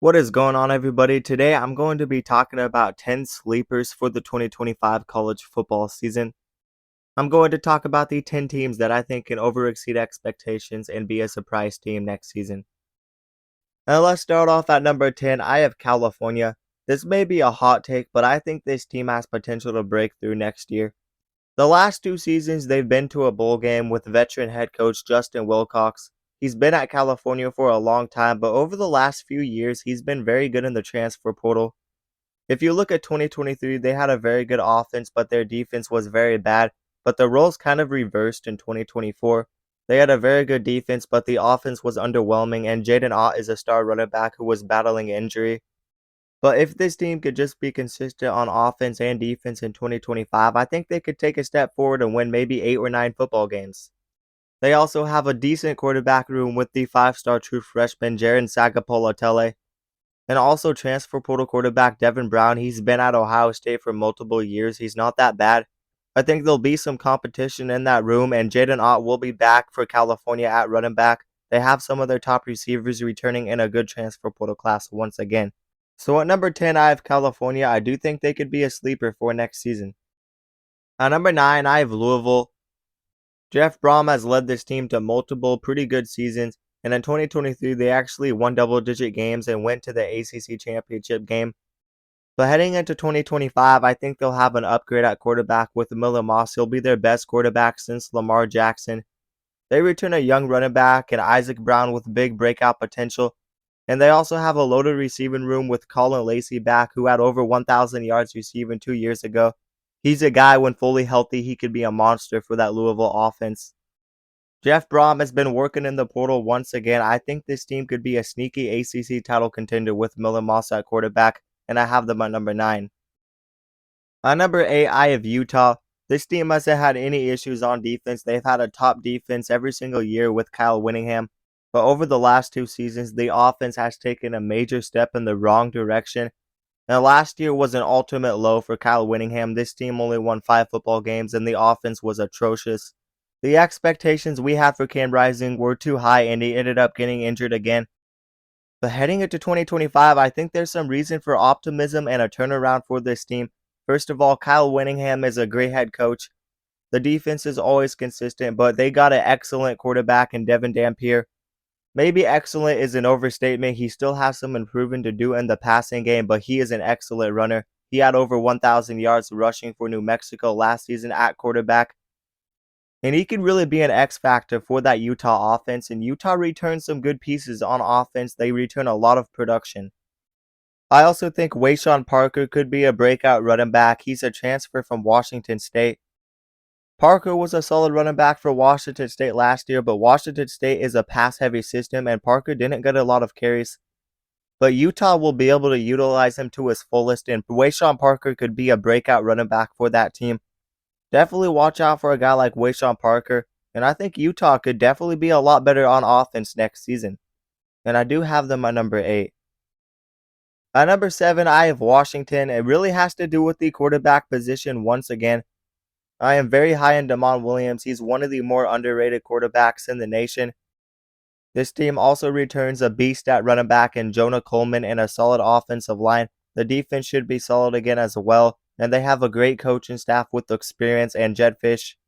What is going on, everybody? Today I'm going to be talking about 10 sleepers for the 2025 college football season. I'm going to talk about the 10 teams that I think can overexceed expectations and be a surprise team next season. Now let's start off at number 10. I have California. This may be a hot take, but I think this team has potential to break through next year. The last two seasons, they've been to a bowl game with veteran head coach Justin Wilcox. He's been at California for a long time, but over the last few years, he's been very good in the transfer portal. If you look at 2023, they had a very good offense, but their defense was very bad. But the roles kind of reversed in 2024. They had a very good defense, but the offense was underwhelming, and Jaden Ott is a star running back who was battling injury. But if this team could just be consistent on offense and defense in 2025, I think they could take a step forward and win maybe 8 or 9 football games. They also have a decent quarterback room with the 5-star true freshman Jaren Sagapolotele, and also transfer portal quarterback Devin Brown. He's been at Ohio State for multiple years. He's not that bad. I think there'll be some competition in that room, and Jaden Ott will be back for California at running back. They have some of their top receivers returning in a good transfer portal class once again. So at number 10, I have California. I do think they could be a sleeper for next season. At number 9, I have Louisville. Jeff Brom has led this team to multiple pretty good seasons, and in 2023 they actually won double-digit games and went to the ACC championship game. But heading into 2025, I think they'll have an upgrade at quarterback with Miller Moss. He'll be their best quarterback since Lamar Jackson. They return a young running back and Isaac Brown with big breakout potential. And they also have a loaded receiving room with Colin Lacey back, who had over 1,000 yards receiving 2 years ago. He's a guy, when fully healthy, he could be a monster for that Louisville offense. Jeff Brom has been working in the portal once again. I think this team could be a sneaky ACC title contender with Miller Moss at quarterback, and I have them at number 9. At number 8, I have Utah. This team hasn't had any issues on defense. They've had a top defense every single year with Kyle Whittingham. But over the last 2 seasons, the offense has taken a major step in the wrong direction. Now, last year was an ultimate low for Kyle Whittingham. This team only won 5 football games, and the offense was atrocious. The expectations we had for Cam Rising were too high, and he ended up getting injured again. But heading into 2025, I think there's some reason for optimism and a turnaround for this team. First of all, Kyle Whittingham is a great head coach. The defense is always consistent, but they got an excellent quarterback in Devin Dampier. Maybe excellent is an overstatement. He still has some improving to do in the passing game, but he is an excellent runner. He had over 1,000 yards rushing for New Mexico last season at quarterback. And he can really be an X factor for that Utah offense, and Utah returns some good pieces on offense. They return a lot of production. I also think Wayshawn Parker could be a breakout running back. He's a transfer from Washington State. Parker was a solid running back for Washington State last year, but Washington State is a pass-heavy system, and Parker didn't get a lot of carries. But Utah will be able to utilize him to his fullest, and Wayshawn Parker could be a breakout running back for that team. Definitely watch out for a guy like Wayshawn Parker, and I think Utah could definitely be a lot better on offense next season. And I do have them at number 8. At number 7, I have Washington. It really has to do with the quarterback position once again. I am very high on Damon Williams. He's one of the more underrated quarterbacks in the nation. This team also returns a beast at running back in Jonah Coleman and a solid offensive line. The defense should be solid again as well, and they have a great coaching staff with experience and Jed Fish.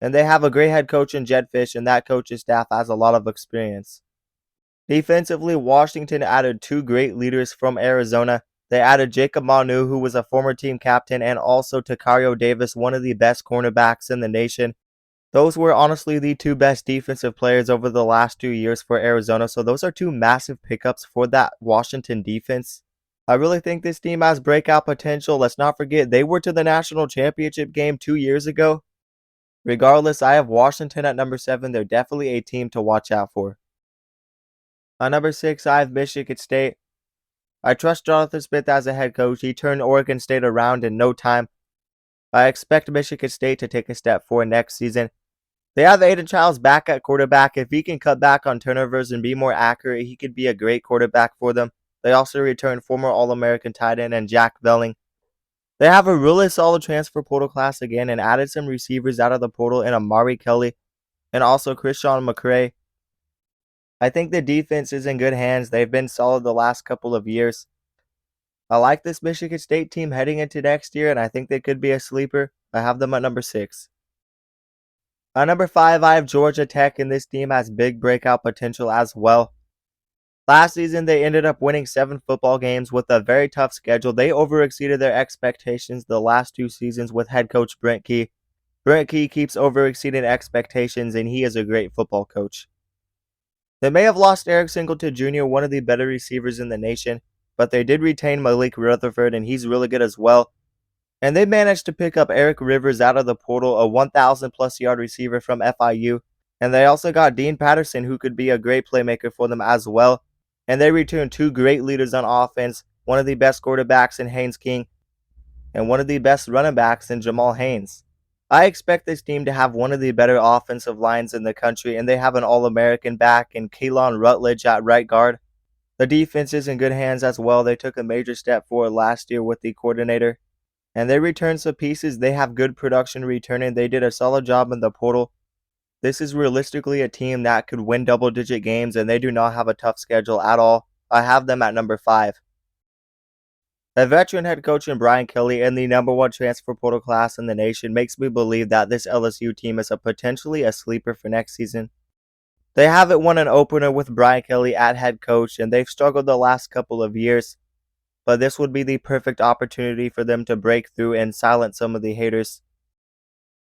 And they have a great head coach in Jed Fish, and that coaching staff has a lot of experience. Defensively, Washington added 2 great leaders from Arizona. They added Jacob Manu, who was a former team captain, and also Takario Davis, one of the best cornerbacks in the nation. Those were honestly the 2 best defensive players over the last 2 years for Arizona, so those are 2 massive pickups for that Washington defense. I really think this team has breakout potential. Let's not forget, they were to the national championship game 2 years ago. Regardless, I have Washington at number 7. They're definitely a team to watch out for. At number 6, I have Michigan State. I trust Jonathan Smith as a head coach. He turned Oregon State around in no time. I expect Michigan State to take a step forward next season. They have Aiden Childs back at quarterback. If he can cut back on turnovers and be more accurate, he could be a great quarterback for them. They also returned former All-American tight end and Jack Velling. They have a really solid transfer portal class again and added some receivers out of the portal in Amari Kelly and also Christian McCray. I think the defense is in good hands. They've been solid the last couple of years. I like this Michigan State team heading into next year, and I think they could be a sleeper. I have them at number 6. At number 5, I have Georgia Tech, and this team has big breakout potential as well. Last season, they ended up winning 7 football games with a very tough schedule. They overexceeded their expectations the last 2 seasons with head coach Brent Key. Brent Key keeps overexceeding expectations, and he is a great football coach. They may have lost Eric Singleton Jr., one of the better receivers in the nation, but they did retain Malik Rutherford, and he's really good as well. And they managed to pick up Eric Rivers out of the portal, a 1,000-plus yard receiver from FIU. And they also got Dean Patterson, who could be a great playmaker for them as well. And they returned 2 great leaders on offense, one of the best quarterbacks in Haynes King, and one of the best running backs in Jamal Haynes. I expect this team to have one of the better offensive lines in the country, and they have an All-American back in Kaelon Rutledge at right guard. The defense is in good hands as well. They took a major step forward last year with the coordinator. And they returned some pieces. They have good production returning. They did a solid job in the portal. This is realistically a team that could win double-digit games, and they do not have a tough schedule at all. I have them at number 5. A veteran head coach in Brian Kelly and the number 1 transfer portal class in the nation makes me believe that this LSU team is potentially a sleeper for next season. They haven't won an opener with Brian Kelly at head coach, and they've struggled the last couple of years. But this would be the perfect opportunity for them to break through and silence some of the haters.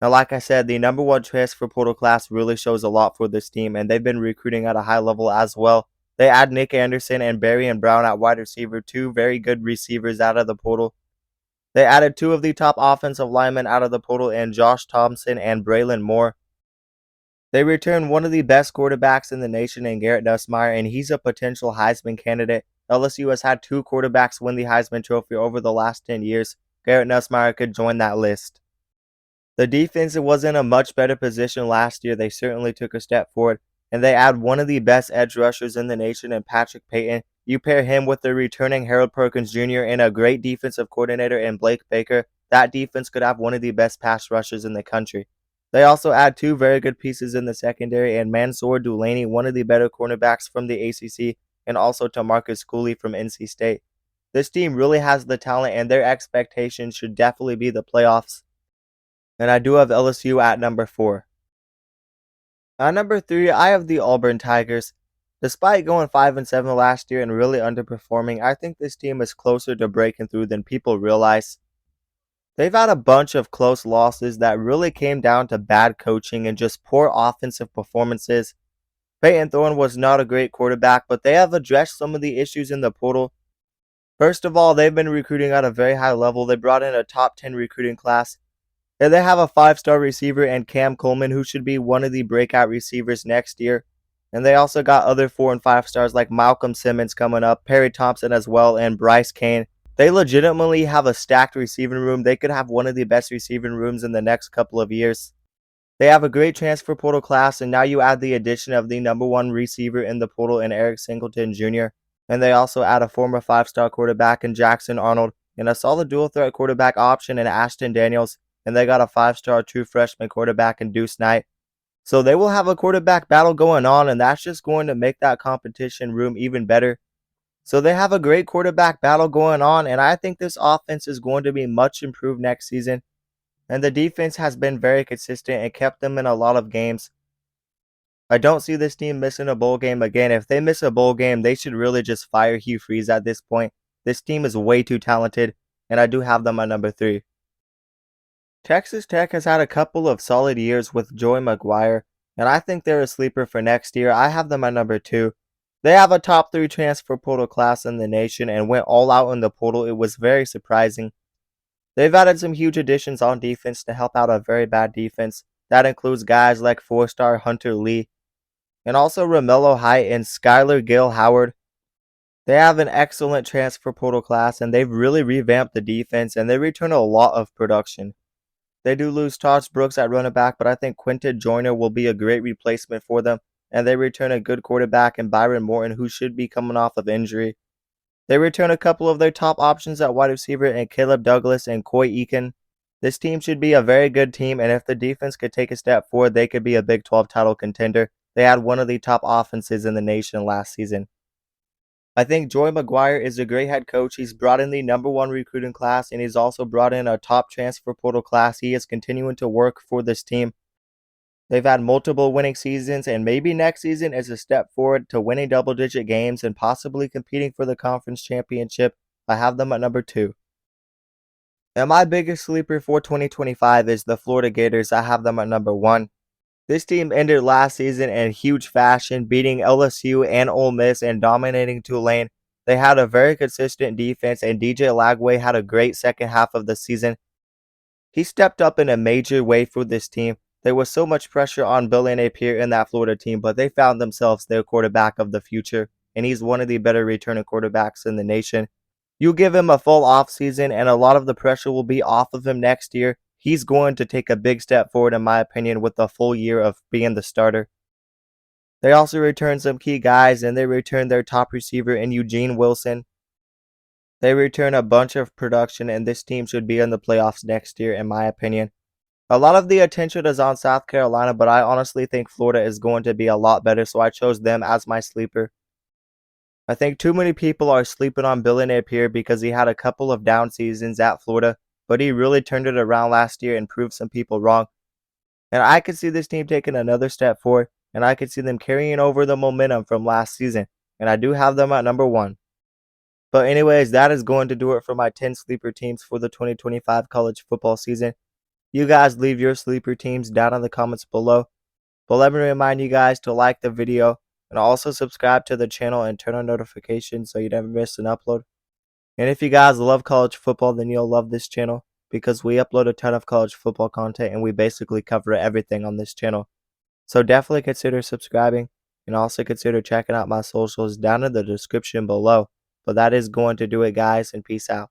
Now, like I said, the number 1 transfer portal class really shows a lot for this team, and they've been recruiting at a high level as well. They add Nick Anderson and Barry Brown at wide receiver, 2 very good receivers out of the portal. They added 2 of the top offensive linemen out of the portal in Josh Thompson and Braylon Moore. They returned one of the best quarterbacks in the nation in Garrett Nussmeier, and he's a potential Heisman candidate. LSU has had 2 quarterbacks win the Heisman Trophy over the last 10 years. Garrett Nussmeier could join that list. The defense was in a much better position last year. They certainly took a step forward, and they add one of the best edge rushers in the nation in Patrick Payton. You pair him with the returning Harold Perkins Jr. and a great defensive coordinator in Blake Baker. That defense could have one of the best pass rushers in the country. They also add 2 very good pieces in the secondary, and Mansour Dulaney, one of the better cornerbacks from the ACC, and also Tamarcus Cooley from NC State. This team really has the talent, and their expectations should definitely be the playoffs. And I do have LSU at number 4. At number 3, I have the Auburn Tigers. Despite going 5-7 last year and really underperforming, I think this team is closer to breaking through than people realize. They've had a bunch of close losses that really came down to bad coaching and just poor offensive performances. Peyton Thorne was not a great quarterback, but they have addressed some of the issues in the portal. First of all, they've been recruiting at a very high level. They brought in a top 10 recruiting class. And they have a 5-star receiver in Cam Coleman, who should be one of the breakout receivers next year. And they also got other 4 and 5 stars like Malcolm Simmons coming up, Perry Thompson as well, and Bryce Kane. They legitimately have a stacked receiving room. They could have one of the best receiving rooms in the next couple of years. They have a great transfer portal class, and now you add the addition of the number 1 receiver in the portal in Eric Singleton Jr. And they also add a former 5-star quarterback in Jackson Arnold, and a solid dual-threat quarterback option in Ashton Daniels, and they got a 5-star true freshman quarterback in Deuce Knight. So they will have a quarterback battle going on, and that's just going to make that competition room even better. So they have a great quarterback battle going on, and I think this offense is going to be much improved next season. And the defense has been very consistent and kept them in a lot of games. I don't see this team missing a bowl game again. If they miss a bowl game, they should really just fire Hugh Freeze at this point. This team is way too talented, and I do have them at number 3. Texas Tech has had a couple of solid years with Joey McGuire, and I think they're a sleeper for next year. I have them at number 2. They have a top 3 transfer portal class in the nation and went all out in the portal. It was very surprising. They've added some huge additions on defense to help out a very bad defense. That includes guys like 4-star Hunter Lee, and also Romello Height and Skylar Gill Howard. They have an excellent transfer portal class, and they've really revamped the defense, and they return a lot of production. They do lose Todd Brooks at running back, but I think Quinton Joyner will be a great replacement for them, and they return a good quarterback in Byron Morton, who should be coming off of injury. They return a couple of their top options at wide receiver in Caleb Douglas and Coy Eakin. This team should be a very good team, and if the defense could take a step forward, they could be a Big 12 title contender. They had one of the top offenses in the nation last season. I think Joey Maguire is a great head coach. He's brought in the #1 recruiting class, and he's also brought in a top transfer portal class. He is continuing to work for this team. They've had multiple winning seasons, and maybe next season is a step forward to winning double-digit games and possibly competing for the conference championship. I have them at number 2. And my biggest sleeper for 2025 is the Florida Gators. I have them at number 1. This team ended last season in huge fashion, beating LSU and Ole Miss and dominating Tulane. They had a very consistent defense, and DJ Lagway had a great second half of the season. He stepped up in a major way for this team. There was so much pressure on Billy Napier in that Florida team, but they found themselves their quarterback of the future, and he's one of the better returning quarterbacks in the nation. You give him a full offseason, and a lot of the pressure will be off of him next year. He's going to take a big step forward, in my opinion, with a full year of being the starter. They also returned some key guys, and they returned their top receiver in Eugene Wilson. They return a bunch of production, and this team should be in the playoffs next year, in my opinion. A lot of the attention is on South Carolina, but I honestly think Florida is going to be a lot better, so I chose them as my sleeper. I think too many people are sleeping on Billy Napier because he had a couple of down seasons at Florida, but he really turned it around last year and proved some people wrong. And I could see this team taking another step forward, and I could see them carrying over the momentum from last season, and I do have them at number 1. But anyways, that is going to do it for my 10 sleeper teams for the 2025 college football season. You guys leave your sleeper teams down in the comments below. But let me remind you guys to like the video and also subscribe to the channel and turn on notifications so you never miss an upload. And if you guys love college football, then you'll love this channel because we upload a ton of college football content and we basically cover everything on this channel. So definitely consider subscribing and also consider checking out my socials down in the description below. But that is going to do it, guys, and peace out.